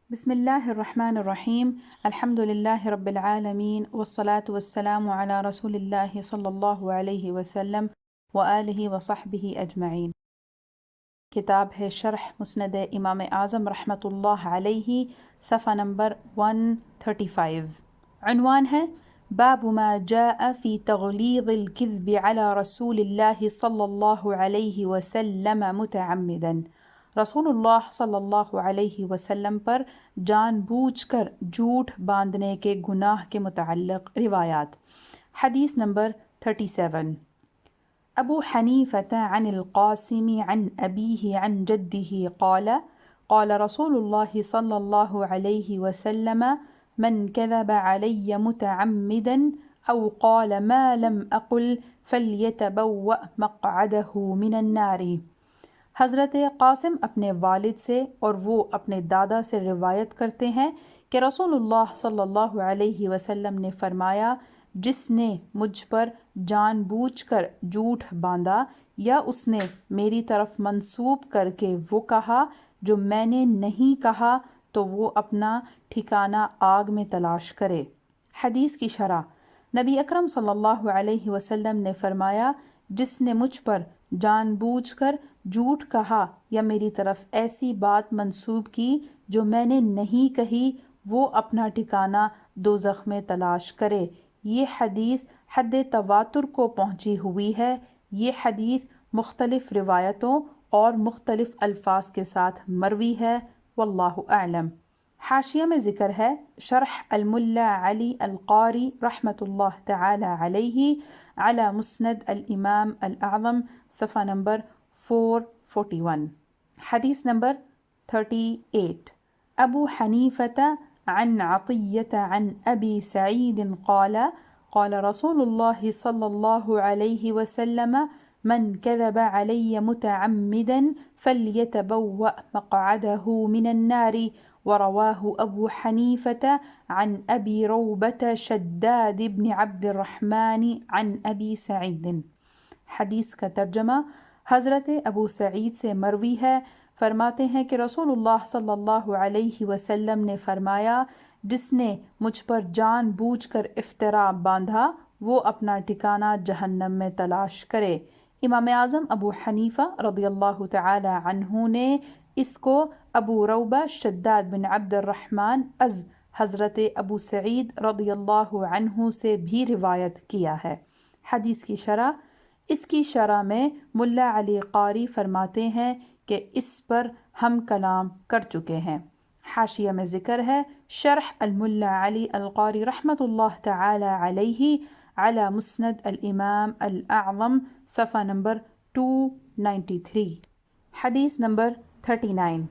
بسم الله الرحمن الرحيم الحمد لله رب العالمين والصلاة والسلام على رسول الله صلى الله عليه وسلم وآله وصحبه أجمعين۔ کتاب ہے شرح مسند امام اعظم رحمۃ اللہ علیہ، صفحہ نمبر 135۔ عنوان ہے باب ما جاء في تغلیظ الكذب على رسول اللہ صلی اللہ علیہ وسلم متعمدا۔ رسول اللہ صلی اللہ علیہ وسلم پر جان بوجھ کر جھوٹ باندھنے کے گناہ کے متعلق روایات۔ حدیث نمبر 37۔ ابو حنیفة عن القاسم عن أبيه عن جده قال قال رسول الله صلى الله عليه وسلم من كذب علي متعمدا أو قال ما لم أقل فليتبوأ مقعده من النار۔ حضرت قاسم اپنے والد سے اور وہ اپنے دادا سے روایت کرتے ہیں کہ رسول اللہ صلی اللہ علیہ وسلم نے فرمایا، جس نے مجھ پر جان بوجھ کر جھوٹ باندھا یا اس نے میری طرف منسوب کر کے وہ کہا جو میں نے نہیں کہا تو وہ اپنا ٹھکانہ آگ میں تلاش کرے۔ حدیث کی شرح۔ نبی اکرم صلی اللہ علیہ وسلم نے فرمایا، جس نے مجھ پر جان بوجھ کر جھوٹ کہا یا میری طرف ایسی بات منسوب کی جو میں نے نہیں کہی وہ اپنا ٹھکانہ دوزخ میں تلاش کرے۔ یہ حدیث حد تواتر کو پہنچی ہوئی ہے۔ یہ حدیث مختلف روایتوں اور مختلف الفاظ کے ساتھ مروی ہے، واللہ اعلم۔ حاشیہ میں ذکر ہے، شرح الملا علی القاری رحمۃ اللہ تعالی علیہ علی مسند الامام الاعظم، صفحہ نمبر 441۔ حدیث نمبر 38۔ ابو حنیفة عن عطیة عن ابی سعید قال قال رسول اللہ صلی اللہ علیہ وسلم من كذب علی متعمدا فلیتبوأ مقعده من النار، ورواه ابو حنیفة عن ابی روبة شداد بن عبد الرحمن عن ابی سعید۔ حدیث کا ترجمہ۔ حضرت ابو سعید سے مروی ہے، فرماتے ہیں کہ رسول اللہ صلی اللہ علیہ وسلم نے فرمایا، جس نے مجھ پر جان بوجھ کر افترا باندھا وہ اپنا ٹھکانہ جہنم میں تلاش کرے۔ امام اعظم ابو حنیفہ رضی اللہ تعالی عنہ نے اس کو ابو روبہ شداد بن عبد الرحمن از حضرت ابو سعید رضی اللہ عنہ سے بھی روایت کیا ہے۔ حدیث کی شرح۔ اس کی شرح میں ملا علی قاری فرماتے ہیں کہ اس پر ہم کلام کر چکے ہیں۔ حاشیہ میں ذکر ہے، شرح الملا علی القاری رحمۃ اللہ تعالی علیہ علی مسند الامام الاعظم، صفحہ نمبر 293۔ حدیث نمبر 39۔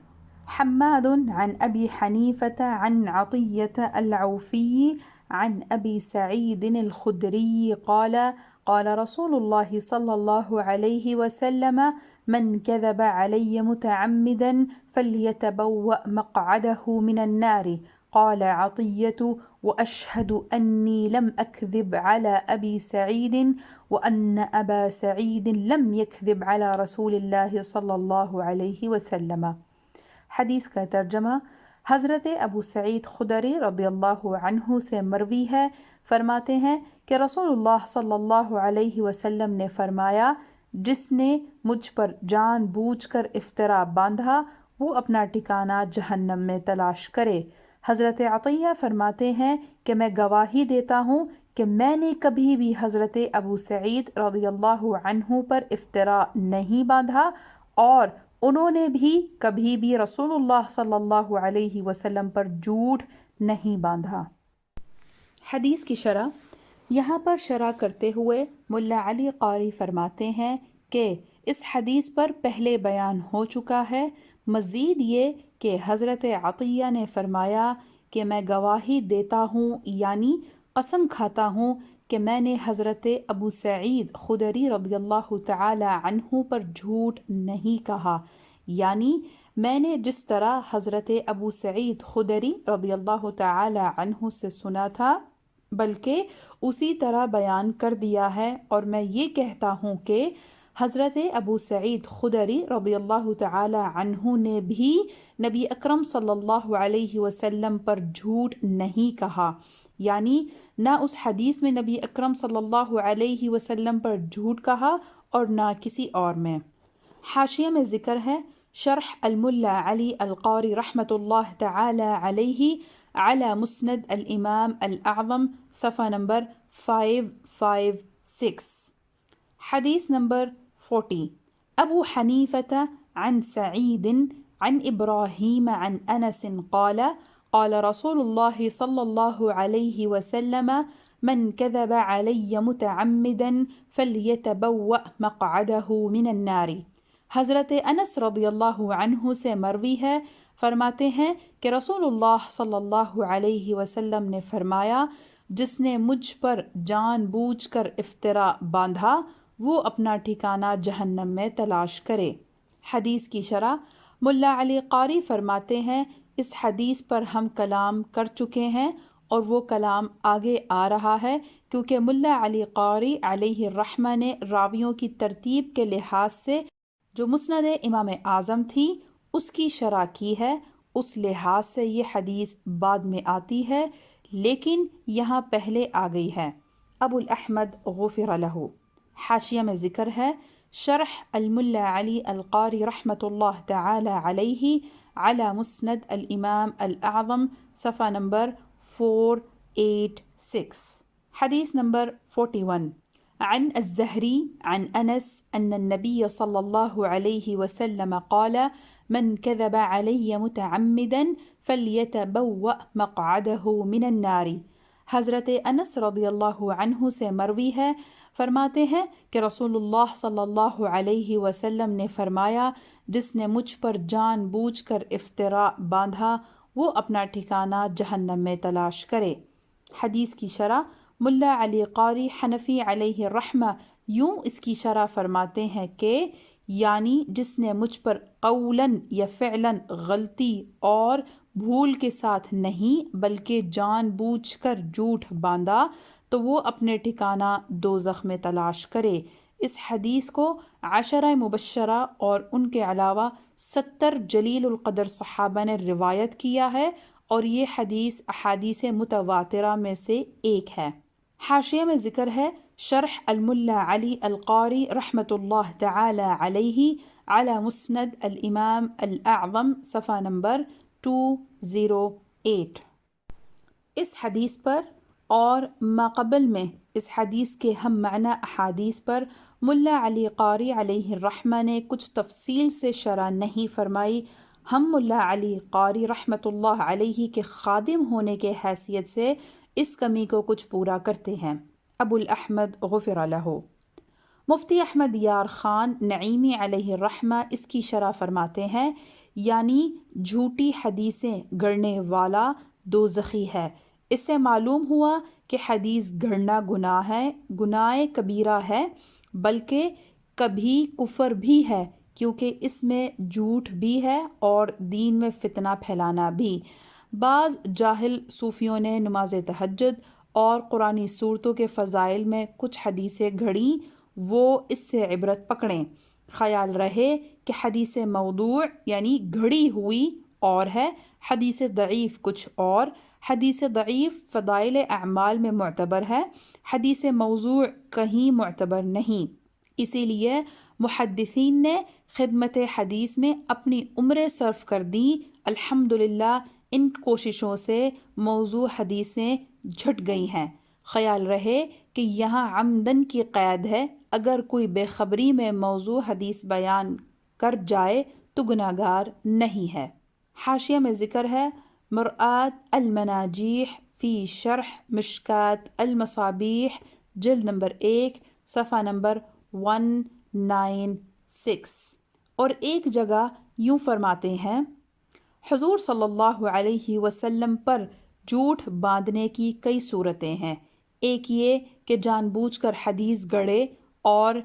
حماد عن ابی حنیفة عن عطیة العوفی عن ابی سعید الخدری قال قال رسول اللہ صلی اللہ علیہ وسلم من كذب علی متعمدا فلیتبوأ مقعده من النار۔ قال عطیة وأشهد أني لم أكذب على أبي سعيد وأن أبا سعيد لم يكذب على رسول الله صلی اللہ علیہ وسلم۔ حدیث کا ترجمہ۔ حضرت ابو سعید خدری رضی اللہ عنہ سے مروی ہے، فرماتے ہیں کہ رسول اللہ صلی اللہ علیہ وسلم نے فرمایا، جس نے مجھ پر جان بوجھ کر افترا باندھا وہ اپنا ٹھکانہ جہنم میں تلاش کرے۔ حضرت عطیہ فرماتے ہیں کہ میں گواہی دیتا ہوں کہ میں نے کبھی بھی حضرت ابو سعید رضی اللہ عنہ پر افترا نہیں باندھا اور انہوں نے بھی کبھی بھی رسول اللہ صلی اللہ علیہ وسلم پر جھوٹ نہیں باندھا۔ حدیث کی شرح۔ یہاں پر شرح کرتے ہوئے ملا علی قاری فرماتے ہیں کہ اس حدیث پر پہلے بیان ہو چکا ہے، مزید یہ کہ حضرت عطیہ نے فرمایا کہ میں گواہی دیتا ہوں، یعنی قسم کھاتا ہوں کہ میں نے حضرت ابو سعید خدری رضی اللہ تعالی عنہ پر جھوٹ نہیں کہا، یعنی میں نے جس طرح حضرت ابو سعید خدری رضی اللہ تعالی عنہ سے سنا تھا بلکہ اسی طرح بیان کر دیا ہے، اور میں یہ کہتا ہوں کہ حضرت ابو سعید خدری رضی اللہ تعالی عنہ نے بھی نبی اکرم صلی اللہ علیہ وسلم پر جھوٹ نہیں کہا، یعنی نہ اس حدیث میں نبی اکرم صلی اللہ علیہ وسلم پر جھوٹ کہا اور نہ کسی اور میں۔ حاشیہ میں ذکر ہے شرح الملا علی القاری رحمۃ اللہ تعالی علیہ علی مسند الامام الاعظم صفحہ نمبر 556۔ حدیث نمبر 40 ابو حنیفة عن سعید عن ابراہیم عن انس قال قال رسول اللہ صلی اللہ علیہ وسلم من كذب علی متعمدا فلیتبوأ مقعدہ من النار۔ حضرت انس رضی اللہ عنہ سے مروی ہے، فرماتے ہیں کہ رسول اللہ صلی اللہ علیہ وسلم نے فرمایا، جس نے مجھ پر جان بوجھ کر افطرا باندھا وہ اپنا ٹھکانہ جہنم میں تلاش کرے۔ حدیث کی شرح ملا علی قاری فرماتے ہیں اس حدیث پر ہم کلام کر چکے ہیں اور وہ کلام آگے آ رہا ہے، کیونکہ ملا علی قاری علیہ الرحمہ نے راویوں کی ترتیب کے لحاظ سے جو مسند امام اعظم تھی اس کی شرح کی ہے، اس لحاظ سے یہ حدیث بعد میں آتی ہے لیکن یہاں پہلے آ گئی ہے۔ ابو الاحمد غفر لہ۔ حاشیہ میں ذکر ہے شرح الملا علی القاری رحمۃ اللہ تعالی علیہ علی مسند الامام الاعظم صفحہ نمبر 486۔ حدیث نمبر 41 عن الزہری عن انس ان النبی صلی اللہ علیہ وسلم قال من كذب علی متعمدا فلیتبوأ مقعدہ من النار۔ حضرت انس رضی اللہ عنہ سے مروی ہے، فرماتے ہیں کہ رسول اللہ صلی اللہ علیہ وسلم نے فرمایا، جس نے مجھ پر جان بوجھ کر افطرا باندھا وہ اپنا ٹھکانہ جہنم میں تلاش کرے۔ حدیث کی شرح ملا علی قاری حنفی علیہ الرحمہ یوں اس کی شرح فرماتے ہیں کہ یعنی جس نے مجھ پر قولاً یا فعلاً غلطی اور بھول کے ساتھ نہیں بلکہ جان بوجھ کر جھوٹ باندھا تو وہ اپنے ٹھکانہ دوزخ میں تلاش کرے۔ اس حدیث کو 10 مبشرہ اور ان کے علاوہ 70 جلیل القدر صحابہ نے روایت کیا ہے اور یہ حدیث احادیث متواترہ میں سے ایک ہے۔ حاشیہ میں ذکر ہے شرح الملا علی القاری رحمۃ اللہ تعالی علیہ علی مسند الامام الاعظم صفحہ نمبر 208۔ اس حدیث پر اور ماقبل میں اس حدیث کے ہم معنی احادیث پر ملا علی قاری علیہ الرحمہ نے کچھ تفصیل سے شرح نہیں فرمائی۔ ہم ملا علی قاری رحمۃ اللہ علیہ کے خادم ہونے کے حیثیت سے اس کمی کو کچھ پورا کرتے ہیں۔ ابو الاحمد غفر لہ۔ مفتی احمد یار خان نعیمی علیہ الرحمہ اس کی شرح فرماتے ہیں یعنی جھوٹی حدیثیں گڑنے والا دوزخی ہے۔ اس سے معلوم ہوا کہ حدیث گھڑنا گناہ ہے، گناہ کبیرہ ہے، بلکہ کبھی کفر بھی ہے کیونکہ اس میں جھوٹ بھی ہے اور دین میں فتنہ پھیلانا بھی۔ بعض جاہل صوفیوں نے نماز تہجد اور قرآنی صورتوں کے فضائل میں کچھ حدیثیں گھڑیں، وہ اس سے عبرت پکڑیں۔ خیال رہے کہ حدیث موضوع یعنی گھڑی ہوئی اور ہے، حدیث ضعیف کچھ اور۔ حدیث ضعیف فضائل اعمال میں معتبر ہے، حدیث موضوع کہیں معتبر نہیں۔ اسی لیے محدثین نے خدمت حدیث میں اپنی عمریں صرف کر دیں۔ الحمدللہ ان کوششوں سے موضوع حدیثیں جھٹ گئی ہیں۔ خیال رہے کہ یہاں عمدن کی قید ہے، اگر کوئی بے خبری میں موضوع حدیث بیان کر جائے تو گناہگار نہیں ہے۔ حاشیہ میں ذکر ہے مرآت المناجیح فی شرح مشکات المصابیح جلد نمبر 1 صفحہ نمبر 196۔ اور ایک جگہ یوں فرماتے ہیں حضور صلی اللہ علیہ وسلم پر جھوٹ باندھنے کی کئی صورتیں ہیں۔ ایک یہ کہ جان بوجھ کر حدیث گڑھے اور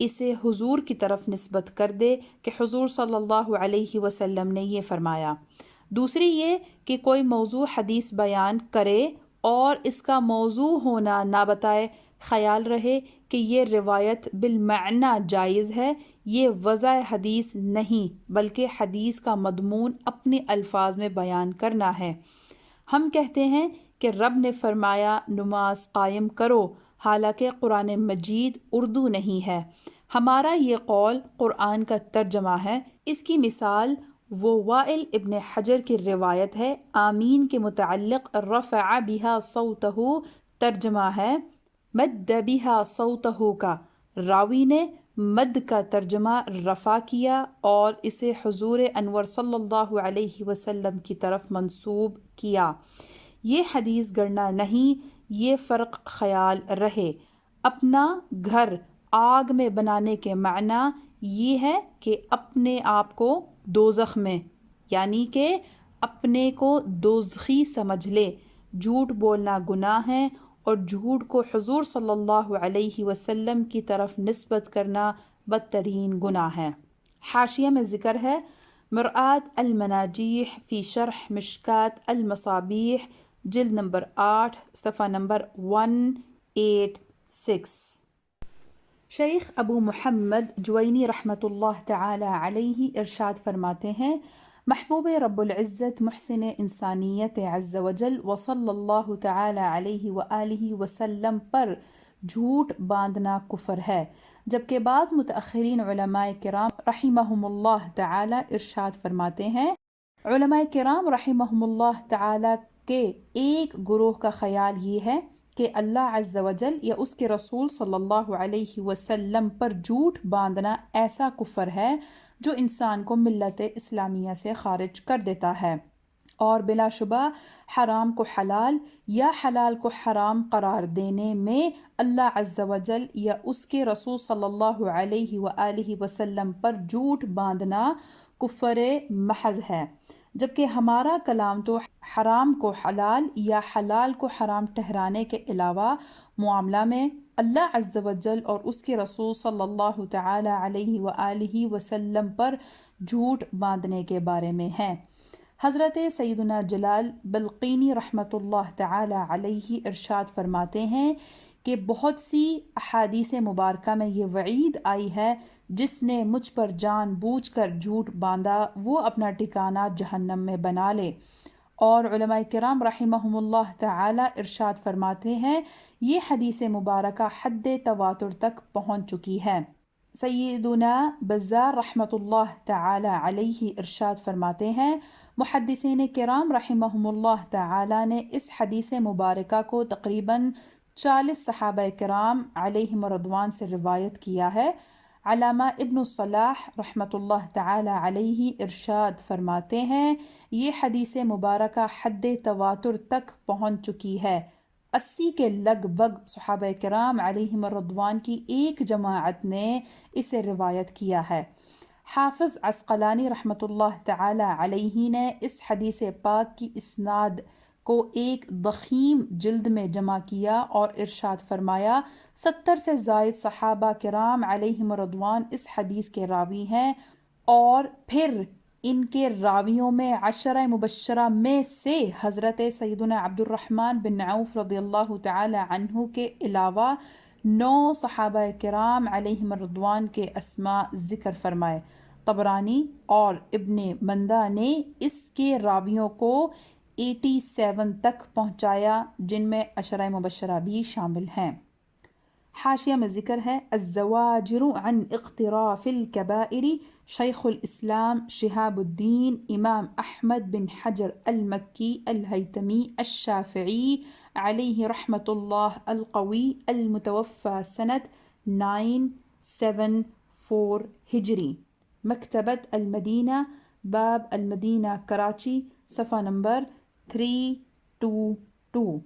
اسے حضور کی طرف نسبت کر دے کہ حضور صلی اللہ علیہ وسلم نے یہ فرمایا۔ دوسری یہ کہ کوئی موضوع حدیث بیان کرے اور اس کا موضوع ہونا نہ بتائے، خیال رہے کہ یہ روایت بالمعنی جائز ہے، یہ وضع حدیث نہیں بلکہ حدیث کا مضمون اپنے الفاظ میں بیان کرنا ہے۔ ہم کہتے ہیں کہ رب نے فرمایا نماز قائم کرو، حالانکہ قرآن مجید اردو نہیں ہے۔ ہمارا یہ قول قرآن کا ترجمہ ہے۔ اس کی مثال وہ وائل ابن حجر کی روایت ہے، آمین کے متعلق رفع بها صوتہ ترجمہ ہے مد بها صوتہ کا، راوی نے مد کا ترجمہ رفع کیا اور اسے حضور انور صلی اللہ علیہ وسلم کی طرف منسوب کیا۔ یہ حدیث گڑنا نہیں، یہ فرق خیال رہے۔ اپنا گھر آگ میں بنانے کے معنی یہ ہے کہ اپنے آپ کو دوزخ میں، یعنی کہ اپنے کو دوزخی سمجھ لے۔ جھوٹ بولنا گناہ ہے اور جھوٹ کو حضور صلی اللہ علیہ وسلم کی طرف نسبت کرنا بدترین گناہ ہے۔ حاشیہ میں ذکر ہے مرآت المناجیح فی شرح مشکات المصابیح، جلد نمبر 8 صفحہ نمبر 186۔ شیخ ابو محمد جوینی رحمۃ اللہ تعالی علیہ ارشاد فرماتے ہیں، محبوب رب العزت محسن انسانیت عز وجل وصلی اللہ تعالی علیہ وآلہ وسلم پر جھوٹ باندھنا کفر ہے، جبکہ بعض متأخرین علماء کرام رحمہم اللہ تعالی ارشاد فرماتے ہیں، علماء کرام رحمہم اللہ تعالی کے ایک گروہ کا خیال یہ ہے کہ اللہ عز و جل یا اس کے رسول صلی اللہ علیہ وسلم پر جھوٹ باندھنا ایسا کفر ہے جو انسان کو ملت اسلامیہ سے خارج کر دیتا ہے، اور بلا شبہ حرام کو حلال یا حلال کو حرام قرار دینے میں اللہ عز و جل یا اس کے رسول صلی اللہ علیہ وآلہ وسلم پر جھوٹ باندھنا کفر محض ہے، جبکہ ہمارا کلام تو حرام کو حلال یا حلال کو حرام ٹھہرانے کے علاوہ معاملہ میں اللہ عز و جل اور اس کے رسول صلی اللہ تعالی علیہ وآلہ وسلم پر جھوٹ باندھنے کے بارے میں ہے۔ حضرت سیدنا جلال بلقینی رحمۃ اللہ تعالی علیہ ارشاد فرماتے ہیں کہ بہت سی احادیث مبارکہ میں یہ وعید آئی ہے، جس نے مجھ پر جان بوجھ کر جھوٹ باندھا وہ اپنا ٹھکانہ جہنم میں بنا لے۔ اور علماء کرام رحمہم اللہ تعالی ارشاد فرماتے ہیں یہ حدیث مبارکہ حد تواتر تک پہنچ چکی ہے۔ سیدنا بزار رحمۃ اللہ تعالی علیہ ارشاد فرماتے ہیں، محدثین کرام رحمہم اللہ تعالی نے اس حدیث مبارکہ کو تقریباً 40 صحابہ کرام علیہم رضوان سے روایت کیا ہے۔ علامہ ابن الصلاح رحمۃ اللہ تعالی علیہ ارشاد فرماتے ہیں یہ حدیث مبارکہ حد تواتر تک پہنچ چکی ہے، 80 کے لگ بھگ صحابہ کرام علیہم رضوان کی ایک جماعت نے اسے روایت کیا ہے۔ حافظ عسقلانی رحمۃ اللہ تعالی علیہ نے اس حدیث پاک کی اسناد کو ایک ضخیم جلد میں جمع کیا اور ارشاد فرمایا 70 سے زائد صحابہ کرام علیہم رضوان اس حدیث کے راوی ہیں، اور پھر ان کے راویوں میں 10 مبشرہ میں سے حضرت سیدنا عبد الرحمن بن عوف رضی اللہ تعالی عنہ کے علاوہ 9 صحابہ کرام علیہم رضوان کے اسماء ذکر فرمائے۔ طبرانی اور ابن مندہ نے اس کے راویوں کو 87 تک پہنچایا، جن میں 10 مبشرہ بھی شامل ہیں۔ حاشیہ میں ذکر ہے الزواجر عن اقتراف الكبائر، شیخ الاسلام شہاب الدین امام احمد بن حجر المکی الہیتمی الشافعی علیہ رحمۃ اللہ القوی، المتوفى سنة 974 ہجری، مکتبۃ المدینہ، باب المدینہ کراچی، صفحہ نمبر 322۔